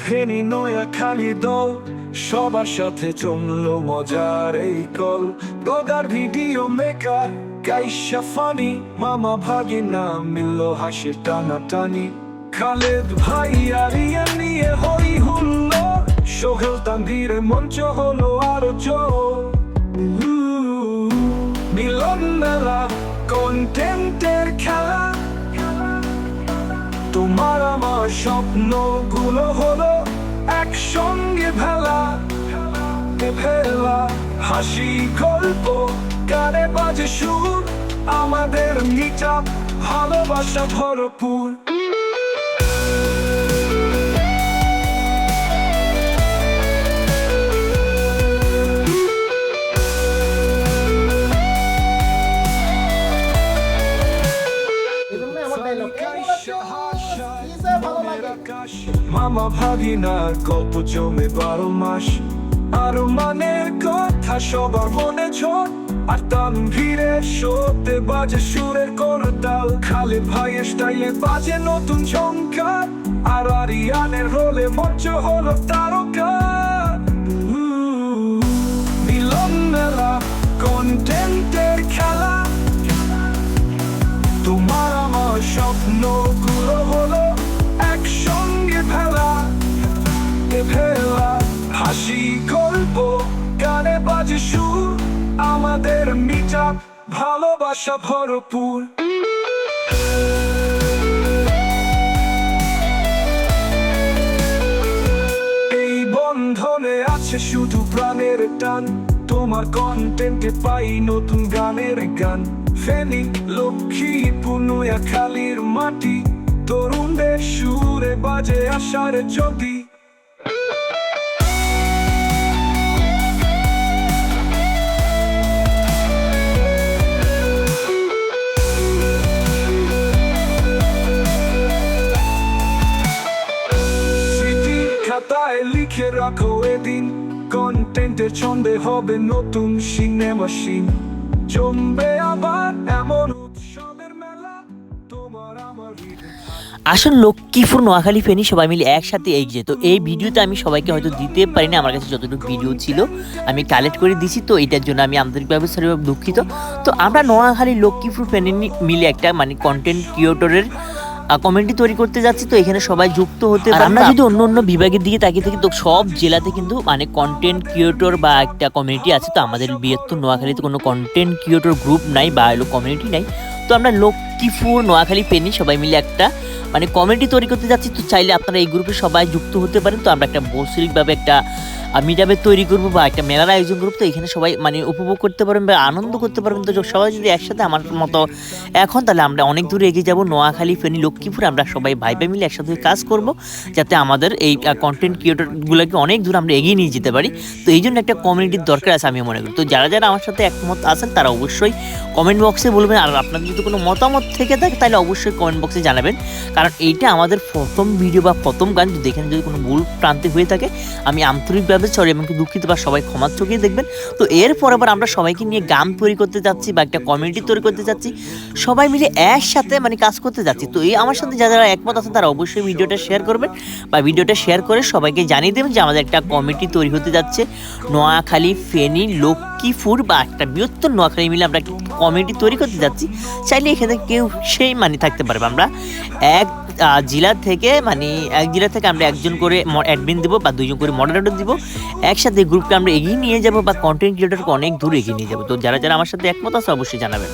ফেনী নোয়াখালী দল সবার সাথে জমলো মজার এই call. Godard video maker গাইসা funny, মামা ভাগিনা মিললো হাসির টানাটানি। খালেদ ভাই আরিয়া নিয়ে হই হুল্লো, সোহেল তানভীরে মঞ্চ হলো আরো জোর। মিলন মেলা কন্টেন্টের খেলা, তোমার আমার স্বপ্নগুলো হলো একসঙ্গে ভেলা। হাসি গল্প গানে বাজে সুর, আমাদের মিটআপ ভালোবাসা ভরপুর। মামা ভাগিনার গল্প জমে 12 মাস, আরো মানের কথা সবার মনে ঝড়। আর তানভীরের শোতে বাজে সুরের করতাল, খালেদ ভাইয়ের স্টাইলে বাজে নতুন ঝংকার। আর আরিয়ানের রোলে মঞ্চ হলো তারকা। মিলন মেলা কন্টেন্টের খেলা, তোমার আমার স্বপ্নগুলো হলো একসঙ্গে ভেলা। হাসি গল্প গানে বাজে সুর, আমাদের মিটআপ ভালোবাসা ভরপুর। এই বন্ধনে আছে শুধু প্রাণের টান, তোমার কন্টেন্টে পাই নতুন গানের গান। ফেনী লক্ষ্মীপুর নোয়াখালীর মাটি, তরুণদের সুরে বাজে আশার জ্যোতি। স্মৃতি খাতায় লিখে রাখো এদিন, কন্টেন্টের ছন্দে হবে নতুন সিনেমা সিন। জমবে আবার এমন উৎসবের মেলা, তোমার আমার আসলে লক্ষ্মীপুর নোয়াখালী ফেনী সবাই মিলে একসাথে এগিয়ে। তো এই ভিডিওতে আমি সবাইকে হয়তো দিতে পারিনি, আমার কাছে যতটুকু ভিডিও ছিল আমি কালেক্ট করে দিছি, তো এটার জন্য আমি আন্তরিকভাবে দুঃখিত। তো আমরা নোয়াখালী লক্ষ্মীপুর ফেনী মিলে একটা মানে কন্টেন্ট ক্রিয়েটরের কমিউনিটি তৈরি করতে যাচ্ছি। তো এখানে সবাই যুক্ত হতে পারে। আমরা যদি অন্য অন্য বিভাগের দিকে তাকিয়ে থাকি, তো সব জেলাতে কিন্তু মানে কন্টেন্ট ক্রিয়েটর বা একটা কমিউনিটি আছে। তো আমাদের বৃহত্তর নোয়াখালীতে কোনো কন্টেন্ট ক্রিয়েটর গ্রুপ নাই বা কমিউনিটি নাই। তো আমরা লক্ষ্মীপুর নোয়াখালী ফেনী সবাই মিলে একটা মানে কমিউনিটি তৈরি করতে যাচ্ছি। তো চাইলে আপনারা এই গ্রুপে সবাই যুক্ত হতে পারেন। তো আমরা একটা বৈশ্বিকভাবে একটা মিটআপে তৈরি করবো বা একটা মেলার আয়োজন করবো। তো এখানে সবাই মানে উপভোগ করতে পারবেন বা আনন্দ করতে পারবেন। তো সবাই যদি একসাথে আমার মতো এখন, তাহলে আমরা অনেক দূরে এগিয়ে যাবো। নোয়াখালী ফেনী লক্ষ্মীপুর আমরা সবাই ভাই ভাই মিলে একসাথে কাজ করব, যাতে আমাদের এই কন্টেন্ট ক্রিয়েটরগুলোকে অনেক দূর আমরা এগিয়ে নিয়ে যেতে পারি। তো এই জন্য একটা কমিউনিটির দরকার আছে আমি মনে করি। তো যারা যারা আমার সাথে একমত আছেন তারা অবশ্যই কমেন্ট বক্সে বলবেন। আর আপনাদের যদি কোনো মতামত থেকে থাকে তাহলে অবশ্যই কমেন্ট বক্সে জানাবেন, কারণ এইটা আমাদের প্রথম ভিডিও বা প্রথম গান। যদি এখানে যদি কোনো ভুল প্রান্তে হয়ে থাকে আমি আন্তরিকভাবে সরি এবং দুঃখিত, বা সবাই ক্ষমা চোখে দেখবেন। তো এরপর আবার আমরা সবাইকে নিয়ে গান তৈরি করতে যাচ্ছি বা একটা কমিউনিটি তৈরি করতে যাচ্ছি, সবাই মিলে একসাথে মানে কাজ করতে যাচ্ছি। তো এই আমার সাথে যারা একমত আছেন তারা অবশ্যই ভিডিওটা শেয়ার করবেন বা ভিডিওটা শেয়ার করে সবাইকে জানিয়ে দেবেন যে আমাদের একটা কমিটি তৈরি হতে যাচ্ছে। নোয়াখালী ফেনী লক্ষ্মীপুর বা একটা বৃহত্তর নোয়াখালী মিলে আমরা একটা কমিটি তৈরি করতে যাচ্ছি। চাইলে এখানে কেউ সেই মানে থাকতে পারবে। আমরা এক জেলা থেকে মানে এক জেলা থেকে আমরা একজন করে অ্যাডমিন দেবো বা দুইজন করে মডারেটর দিব। একসাথে গ্রুপকে আমরা এগিয়ে নিয়ে যাব বা কন্টেন্ট ক্রিয়েটরকে অনেক দূর এগিয়ে নিয়ে যাবো। তো যারা যারা আমার সাথে একমত আছে অবশ্যই জানাবেন।